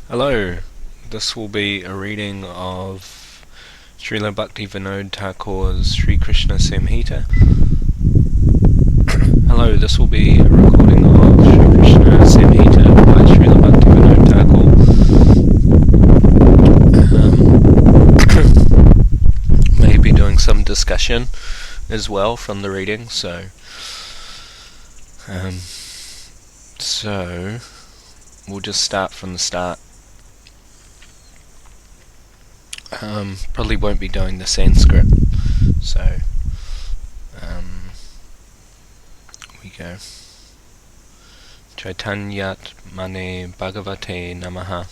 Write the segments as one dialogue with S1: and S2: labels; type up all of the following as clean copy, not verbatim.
S1: Hello, this will be a reading of Srila Bhaktivinode Thakur's Sri Krishna Samhita. Hello, this will be a recording of Sri Krishna Samhita by Srila Bhaktivinode Thakur. Maybe doing some discussion as well from the reading, so we'll just start from the start. Probably won't be doing the Sanskrit, so we go. Chaitanyat Mane Bhagavate Namaha.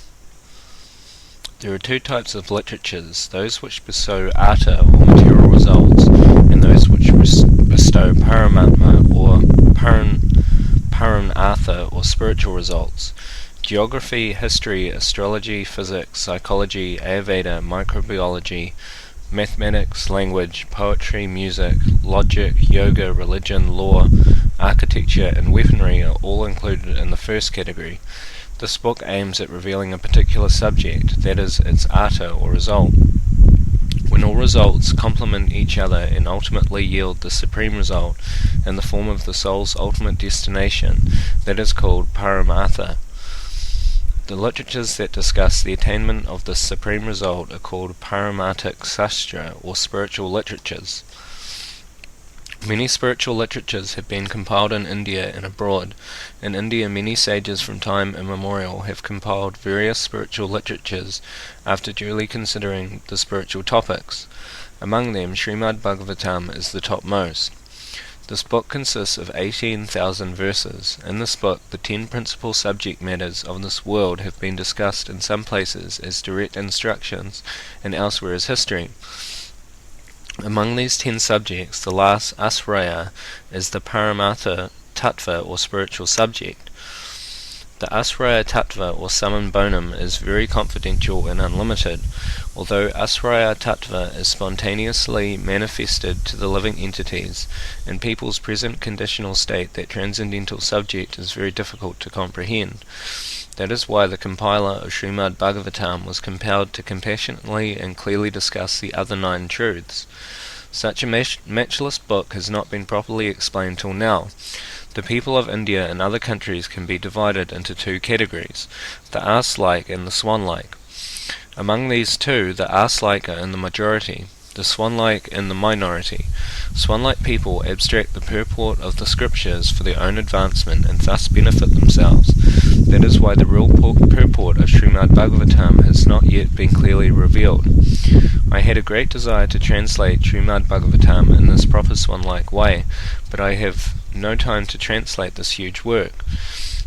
S1: There are two types of literatures, those which bestow artha or material results, and those which bestow paramatma or paranartha or spiritual results. Geography, history, astrology, physics, psychology, Ayurveda, microbiology, mathematics, language, poetry, music, logic, yoga, religion, law, architecture, and weaponry are all included in the first category. This book aims at revealing a particular subject, that is, its artha or result. When all results complement each other and ultimately yield the supreme result in the form of the soul's ultimate destination, that is called paramartha. The literatures that discuss the attainment of this supreme result are called paramartic sastra, or spiritual literatures. Many spiritual literatures have been compiled in India and abroad. In India, many sages from time immemorial have compiled various spiritual literatures after duly considering the spiritual topics. Among them, Srimad Bhagavatam is the topmost. This book consists of 18,000 verses. In this book, the 10 principal subject matters of this world have been discussed in some places as direct instructions and elsewhere as history. Among these 10 subjects, the last, Asraya, is the Paramartha Tattva or spiritual subject. The Asraya Tattva or summum bonum is very confidential and unlimited. Although Asraya Tattva is spontaneously manifested to the living entities, in people's present conditional state that transcendental subject is very difficult to comprehend. That is why the compiler of Srimad Bhagavatam was compelled to compassionately and clearly discuss the other 9 truths. Such a matchless book has not been properly explained till now. The people of India and other countries can be divided into 2 categories, the ass-like and the swan-like. Among these 2, the ass-like are in the majority, the swan-like in the minority. Swan-like people abstract the purport of the scriptures for their own advancement and thus benefit themselves. That is why the real purport of Srimad Bhagavatam has not yet been clearly revealed. I had a great desire to translate Srimad Bhagavatam in this proper swan-like way, but I have no time to translate this huge work.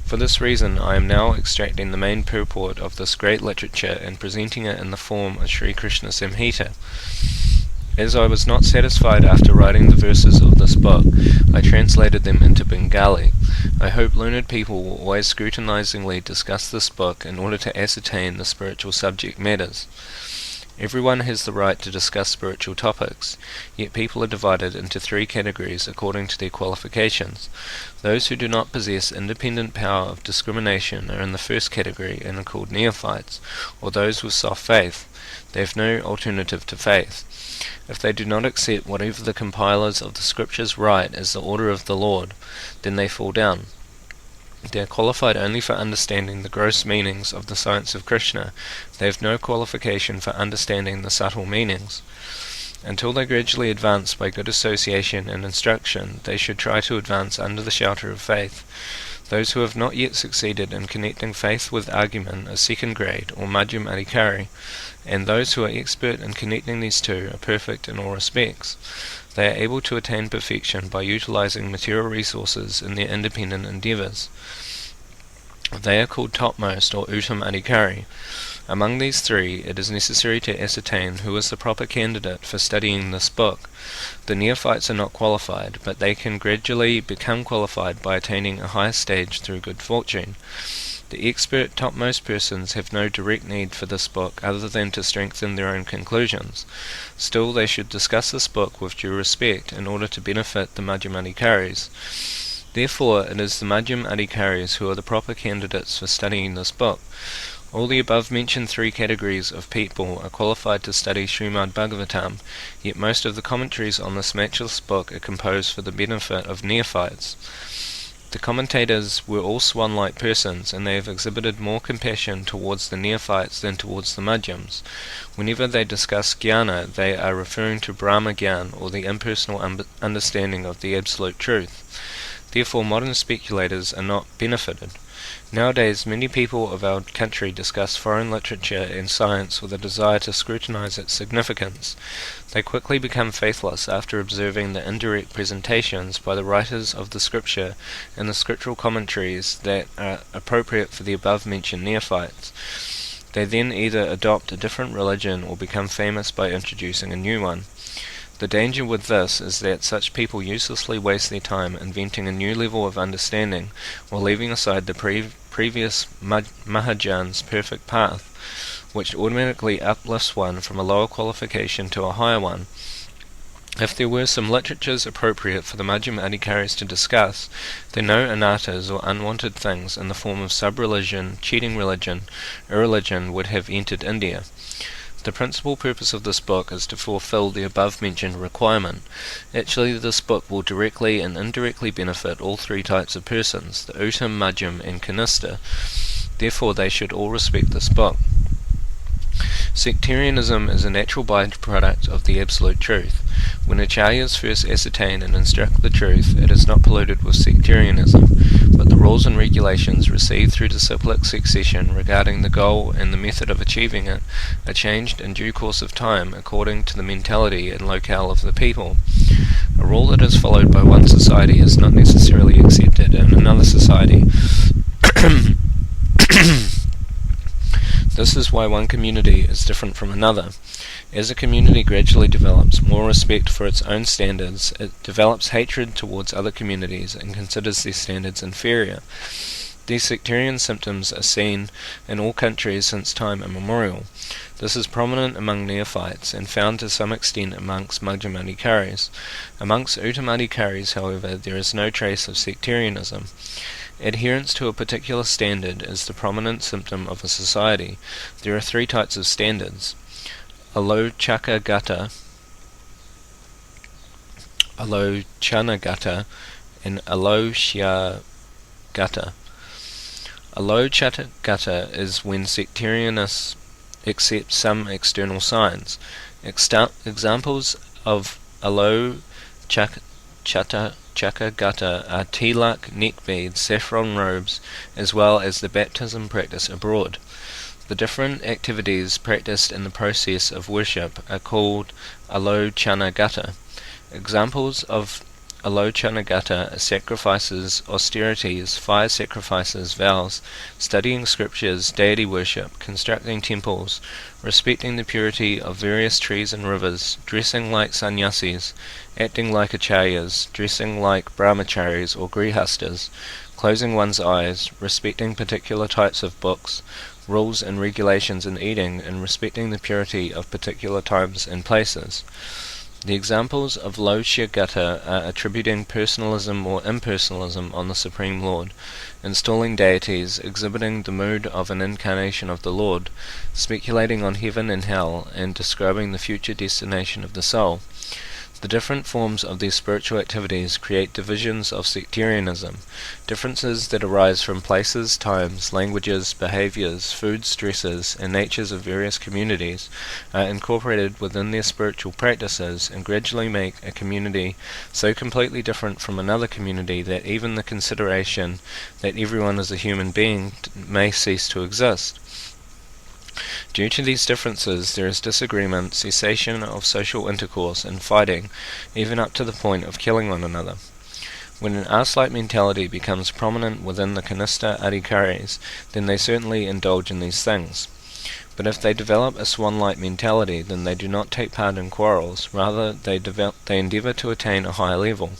S1: For this reason, I am now extracting the main purport of this great literature and presenting it in the form of Sri Krishna Samhita. As I was not satisfied after writing the verses of this book, I translated them into Bengali. I hope learned people will always scrutinizingly discuss this book in order to ascertain the spiritual subject matters. Everyone has the right to discuss spiritual topics, yet people are divided into 3 categories according to their qualifications. Those who do not possess independent power of discrimination are in the first category and are called neophytes, or those with soft faith. They have no alternative to faith. If they do not accept whatever the compilers of the scriptures write as the order of the Lord, then they fall down. They are qualified only for understanding the gross meanings of the science of Krishna. They have no qualification for understanding the subtle meanings. Until they gradually advance by good association and instruction, they should try to advance under the shelter of faith. Those who have not yet succeeded in connecting faith with argument are second grade, or madhyam adhikari, and those who are expert in connecting these 2 are perfect in all respects. They are able to attain perfection by utilizing material resources in their independent endeavors. They are called topmost or uttam adhikari. Among these 3, it is necessary to ascertain who is the proper candidate for studying this book. The neophytes are not qualified, but they can gradually become qualified by attaining a higher stage through good fortune. The expert topmost persons have no direct need for this book other than to strengthen their own conclusions. Still, they should discuss this book with due respect in order to benefit the madhyam adhikaris. Therefore, it is the madhyam adhikaris who are the proper candidates for studying this book. All the above-mentioned three categories of people are qualified to study Srimad Bhagavatam, yet most of the commentaries on this matchless book are composed for the benefit of neophytes. The commentators were all swan-like persons, and they have exhibited more compassion towards the neophytes than towards the Madhyams. Whenever they discuss jnana, they are referring to Brahma Gyan, or the impersonal understanding of the Absolute Truth. Therefore, modern speculators are not benefited. Nowadays, many people of our country discuss foreign literature and science with a desire to scrutinize its significance. They quickly become faithless after observing the indirect presentations by the writers of the scripture and the scriptural commentaries that are appropriate for the above-mentioned neophytes. They then either adopt a different religion or become famous by introducing a new one. The danger with this is that such people uselessly waste their time inventing a new level of understanding while leaving aside the previous Mahajan's perfect path, which automatically uplifts one from a lower qualification to a higher one. If there were some literatures appropriate for the Madhyam Adhikaris to discuss, then no anatas or unwanted things in the form of sub-religion, cheating religion, irreligion would have entered India. The principal purpose of this book is to fulfill the above-mentioned requirement. Actually, this book will directly and indirectly benefit all three types of persons, the Uttam, Madhyam, and Kanista. Therefore, they should all respect this book. Sectarianism is a natural byproduct of the Absolute Truth. When acharyas first ascertain and instruct the truth, it is not polluted with sectarianism, but the rules and regulations received through disciplic succession regarding the goal and the method of achieving it are changed in due course of time according to the mentality and locale of the people. A rule that is followed by one society is not necessarily accepted in another society. This is why one community is different from another. As a community gradually develops more respect for its own standards, it develops hatred towards other communities and considers their standards inferior. These sectarian symptoms are seen in all countries since time immemorial. This is prominent among neophytes and found to some extent amongst Madhyam Adhikaris. Amongst Uttam Adhikaris, however, there is no trace of sectarianism. Adherence to a particular standard is the prominent symptom of a society. There are three types of standards: Alochakagata, Alochanagata, and Aloshyagata. Alochakagata is when sectarianists accept some external signs. Examples of Alochakagata are tilak, neck beads, saffron robes, as well as the baptism practice abroad. The different activities practiced in the process of worship are called Alochanagata. Examples of Alochanagata are sacrifices, austerities, fire sacrifices, vows, studying scriptures, deity worship, constructing temples, respecting the purity of various trees and rivers, dressing like sannyasis, acting like acharyas, dressing like brahmacharis or grihastas, closing one's eyes, respecting particular types of books, rules and regulations in eating, and respecting the purity of particular times and places. The examples of Loshyagata are attributing personalism or impersonalism on the Supreme Lord, installing deities, exhibiting the mood of an incarnation of the Lord, speculating on heaven and hell, and describing the future destination of the soul. The different forms of these spiritual activities create divisions of sectarianism. Differences that arise from places, times, languages, behaviors, foods, dresses, and natures of various communities are incorporated within their spiritual practices and gradually make a community so completely different from another community that even the consideration that everyone is a human being may cease to exist. Due to these differences, there is disagreement, cessation of social intercourse, and fighting, even up to the point of killing one another. When an arse-like mentality becomes prominent within the Kanista Adhikaris, then they certainly indulge in these things. But if they develop a swan-like mentality, then they do not take part in quarrels, rather they endeavour to attain a higher level.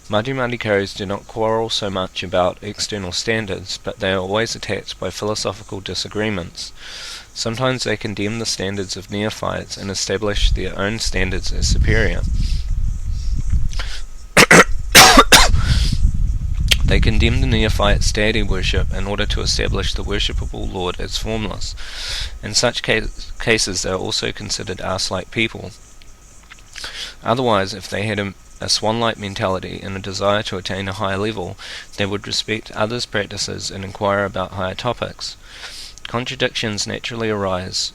S1: Madhyam Adhikaris do not quarrel so much about external standards, but they are always attacked by philosophical disagreements. Sometimes they condemn the standards of neophytes and establish their own standards as superior. They condemn the neophytes' deity worship in order to establish the worshipable Lord as formless. In such cases they are also considered ass-like people. Otherwise, if they had a swan-like mentality and a desire to attain a higher level, they would respect others' practices and inquire about higher topics. Contradictions naturally arise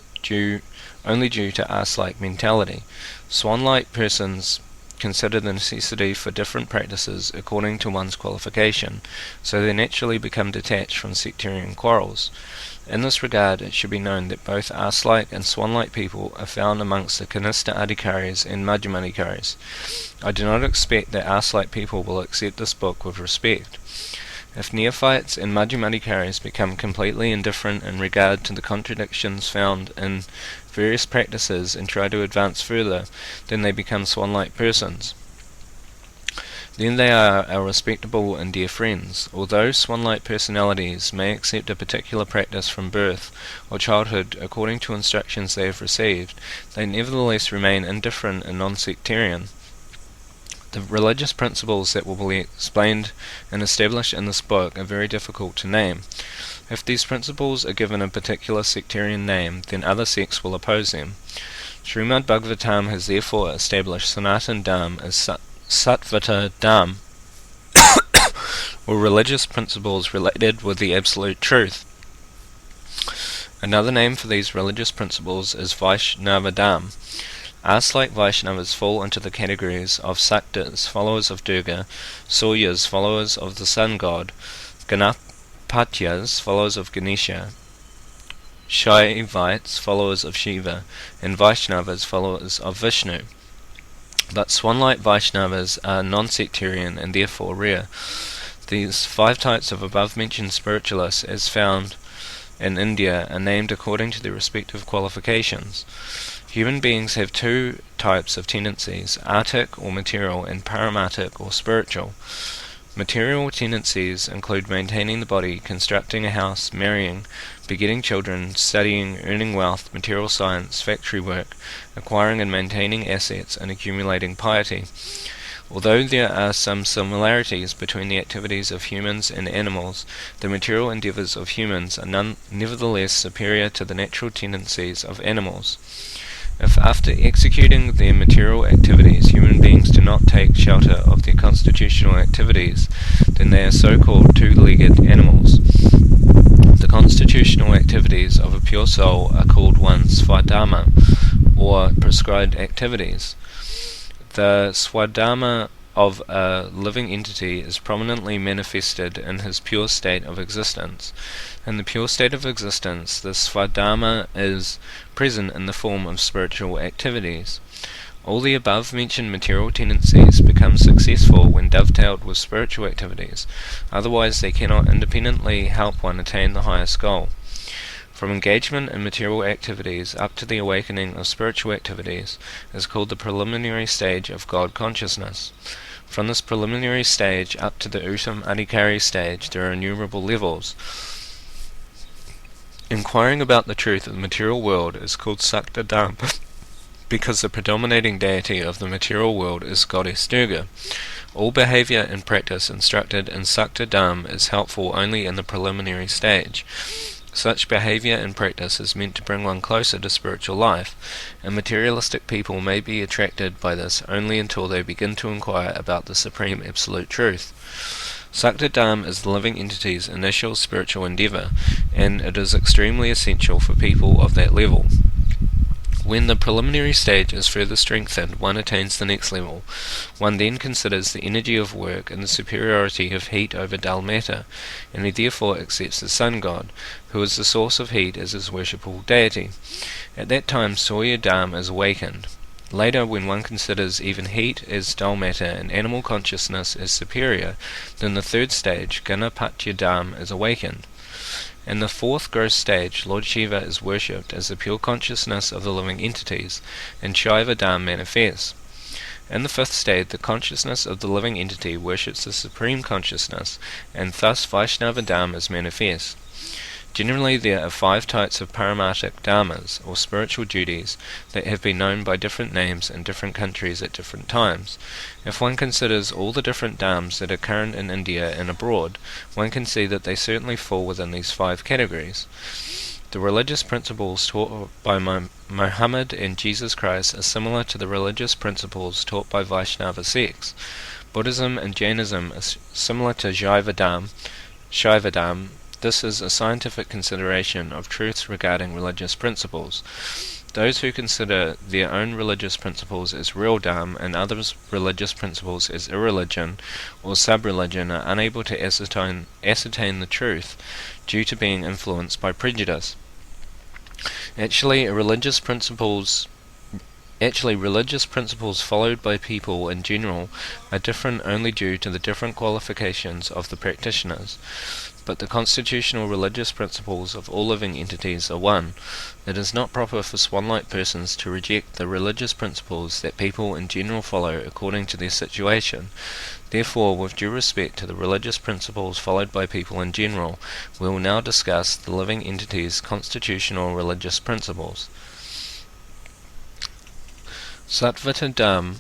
S1: only due to ass-like mentality. Swan-like persons consider the necessity for different practices according to one's qualification, so they naturally become detached from sectarian quarrels. In this regard, it should be known that both ass-like and swan-like people are found amongst the Kanistha Adhikaris and Madhyamadhikaris. I do not expect that ass-like people will accept this book with respect. If neophytes and Madhyamadhikaris become completely indifferent in regard to the contradictions found in various practices and try to advance further, then they become swan-like persons. Then they are our respectable and dear friends. Although swan-like personalities may accept a particular practice from birth or childhood according to instructions they have received, they nevertheless remain indifferent and non-sectarian. The religious principles that will be explained and established in this book are very difficult to name. If these principles are given a particular sectarian name, then other sects will oppose them. Srimad Bhagavatam has therefore established Sanatan Dham as Satvata Dham, or religious principles related with the absolute truth. Another name for these religious principles is Vaishnava Dham. Ass-like Vaishnavas fall into the categories of Saktas, followers of Durga, Suryas, followers of the sun god, Ganapatyas, followers of Ganesha, Shaivites, followers of Shiva, and Vaishnavas, followers of Vishnu. But swan-like Vaishnavas are non-sectarian and therefore rare. These 5 types of above-mentioned spiritualists, as found in India, are named according to their respective qualifications. Human beings have 2 types of tendencies, artic or material and paramatic or spiritual. Material tendencies include maintaining the body, constructing a house, marrying, begetting children, studying, earning wealth, material science, factory work, acquiring and maintaining assets, and accumulating piety. Although there are some similarities between the activities of humans and animals, the material endeavours of humans are nevertheless superior to the natural tendencies of animals. If after executing their material activities human beings do not take shelter of their constitutional activities, then they are so-called 2-legged animals. The constitutional activities of a pure soul are called one's swadharma, or prescribed activities. The swadharma of a living entity is prominently manifested in his pure state of existence. In the pure state of existence, the swadharma is present in the form of spiritual activities. All the above-mentioned material tendencies become successful when dovetailed with spiritual activities, otherwise they cannot independently help one attain the highest goal. From engagement in material activities up to the awakening of spiritual activities is called the preliminary stage of God consciousness. From this preliminary stage up to the Uttam Adhikari stage there are innumerable levels. Inquiring about the truth of the material world is called Sakta Dham, because the predominating deity of the material world is Goddess Durga. All behavior and practice instructed in Sakta Dham is helpful only in the preliminary stage. Such behavior and practice is meant to bring one closer to spiritual life, and materialistic people may be attracted by this only until they begin to inquire about the supreme absolute truth. Sakta Dham is the living entity's initial spiritual endeavour, and it is extremely essential for people of that level. When the preliminary stage is further strengthened, one attains the next level. One then considers the energy of work and the superiority of heat over dull matter, and he therefore accepts the sun god, who is the source of heat, as his worshipable deity. At that time Surya Dham is awakened. Later, when one considers even heat as dull matter and animal consciousness as superior, then the 3rd stage, Ganapatya Dham, is awakened. In the 4th gross stage, Lord Shiva is worshipped as the pure consciousness of the living entities, and Shaiva Dham manifests. In the 5th stage, the consciousness of the living entity worships the supreme consciousness, and thus Vaishnava Dham is manifest. Generally, there are 5 types of paramatic dharmas, or spiritual duties, that have been known by different names in different countries at different times. If one considers all the different dharmas that are current in India and abroad, one can see that they certainly fall within these 5 categories. The religious principles taught by Muhammad and Jesus Christ are similar to the religious principles taught by Vaishnava sects. Buddhism and Jainism are similar to Shaivadam. This is a scientific consideration of truths regarding religious principles. Those who consider their own religious principles as real dharma and others' religious principles as irreligion or sub-religion are unable to ascertain the truth due to being influenced by prejudice. Actually, religious principles followed by people in general are different only due to the different qualifications of the practitioners. But the constitutional religious principles of all living entities are one. It is not proper for swan-like persons to reject the religious principles that people in general follow according to their situation. Therefore, with due respect to the religious principles followed by people in general, we will now discuss the living entities' constitutional religious principles. Sattvata Dharma,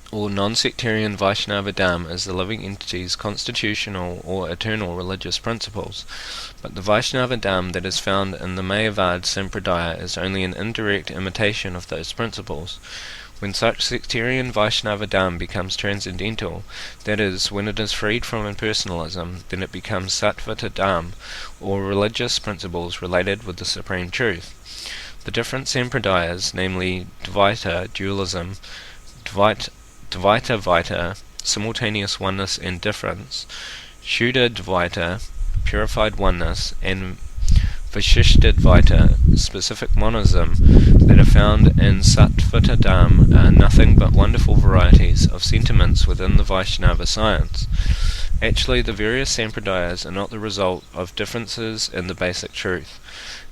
S1: or non-sectarian Vaishnava Dharma, is the living entity's constitutional or eternal religious principles, but the Vaishnava Dharma that is found in the Mayavad Sampradaya is only an indirect imitation of those principles. When such sectarian Vaishnava Dharma becomes transcendental, that is, when it is freed from impersonalism, then it becomes Sattvata Dharma, or religious principles related with the Supreme Truth. The different Sampradayas, namely Dvaita, dualism, Dvaita, simultaneous oneness and difference, Shuddha Dvaita, purified oneness, and Vishishta Dvaita, specific monism, that are found in Sattvata Dharma are nothing but wonderful varieties of sentiments within the Vaishnava science. Actually, the various Sampradayas are not the result of differences in the basic truth.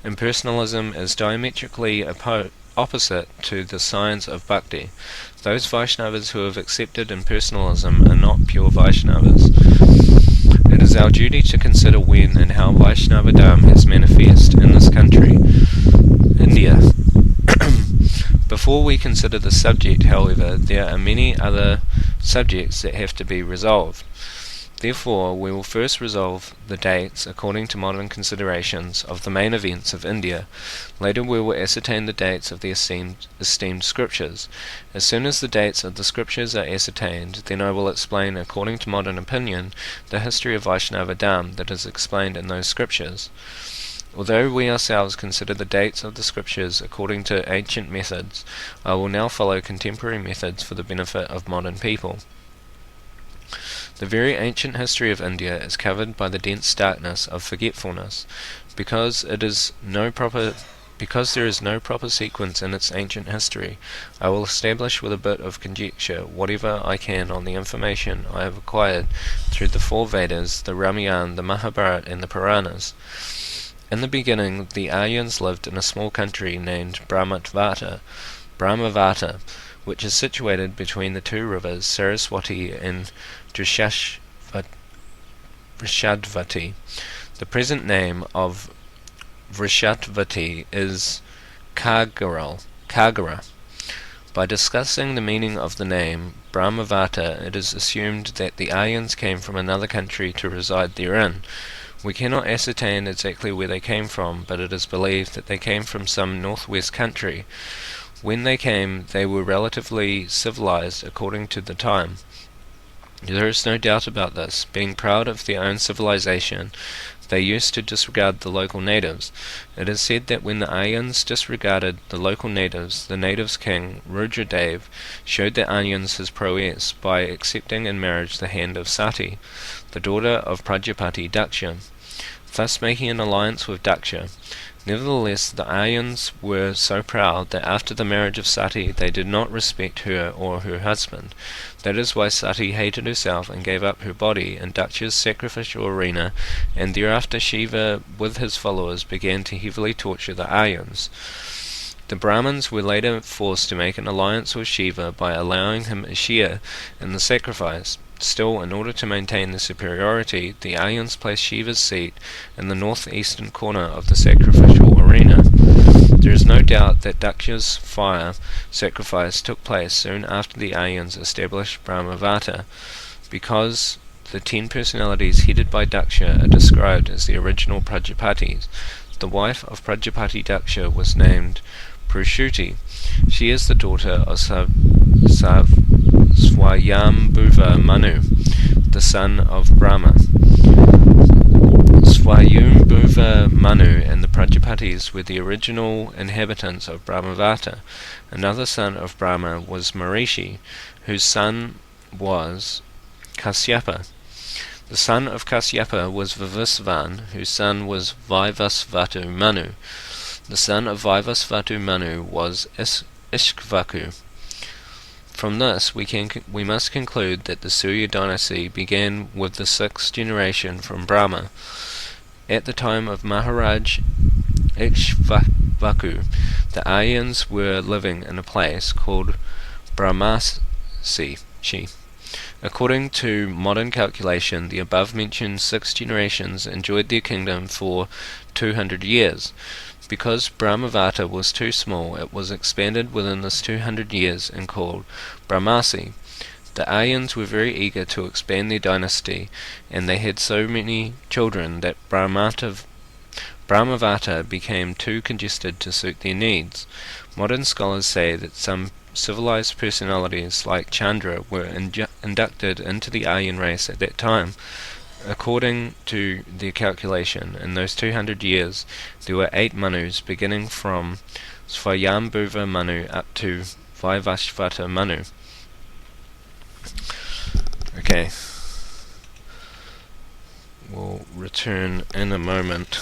S1: Impersonalism is diametrically opposite to the science of bhakti. Those Vaishnavas who have accepted impersonalism are not pure Vaishnavas. It is our duty to consider when and how Vaishnava Dharma has manifest in this country, India. Before we consider the subject, however, there are many other subjects that have to be resolved. Therefore, we will first resolve the dates, according to modern considerations, of the main events of India. Later we will ascertain the dates of the esteemed scriptures. As soon as the dates of the scriptures are ascertained, then I will explain, according to modern opinion, the history of Vaishnava Dharma that is explained in those scriptures. Although we ourselves consider the dates of the scriptures according to ancient methods, I will now follow contemporary methods for the benefit of modern people. The very ancient history of India is covered by the dense darkness of forgetfulness, because there is no proper sequence in its ancient history. I will establish with a bit of conjecture whatever I can on the information I have acquired through the 4 Vedas, the Ramayana, the Mahabharata, and the Puranas. In the beginning, the Aryans lived in a small country named Brahmavata, which is situated between the 2 rivers Saraswati and Vrishadvati. The present name of Vrishadvati is Kagara. By discussing the meaning of the name Brahmavata, it is assumed that the Aryans came from another country to reside therein. We cannot ascertain exactly where they came from, but it is believed that they came from some northwest country. When they came, they were relatively civilized according to the time. There is no doubt about this. Being proud of their own civilization, they used to disregard the local natives. It is said that when the Aryans disregarded the local natives, the natives' king, Rudradev, showed the Aryans his prowess by accepting in marriage the hand of Sati, the daughter of Prajapati Daksha, thus making an alliance with Daksha. Nevertheless, the Aryans were so proud that after the marriage of Sati they did not respect her or her husband. That is why Sati hated herself and gave up her body in Daksha's sacrificial arena, and thereafter Shiva with his followers began to heavily torture the Aryans. The Brahmins were later forced to make an alliance with Shiva by allowing him a share in the sacrifice. Still, in order to maintain the superiority, the Aryans placed Shiva's seat in the northeastern corner of the sacrificial arena. There is no doubt that Daksha's fire sacrifice took place soon after the Aryans established Brahmavata, because the 10 personalities headed by Daksha are described as the original Prajapatis. The wife of Prajapati Daksha was named Prushuti. She is the daughter of Swayambhuva Manu, the son of Brahma. Swayambhuva Manu and the Prajapatis were the original inhabitants of Brahmavata. Another son of Brahma was Marishi, whose son was Kasyapa. The son of Kasyapa was Vivasvan, whose son was Vaivasvatu Manu. The son of Vaivasvatu Manu was Ishkvaku. From this, we must conclude that the Surya dynasty began with the 6th generation from Brahma. At the time of Maharaj Ishkvaku, the Aryans were living in a place called Brahmasi. According to modern calculation, the above-mentioned 6 generations enjoyed their kingdom for 200 years. Because Brahmavata was too small, it was expanded within this 200 years and called Brahmasi. The Aryans were very eager to expand their dynasty, and they had so many children that Brahmavata became too congested to suit their needs. Modern scholars say that some civilized personalities like Chandra were inducted into the Aryan race at that time. According to their calculation, in those 200 years, there were 8 Manus, beginning from Swayambhuva Manu up to Vaivasvata Manu. Okay. We'll return in a moment.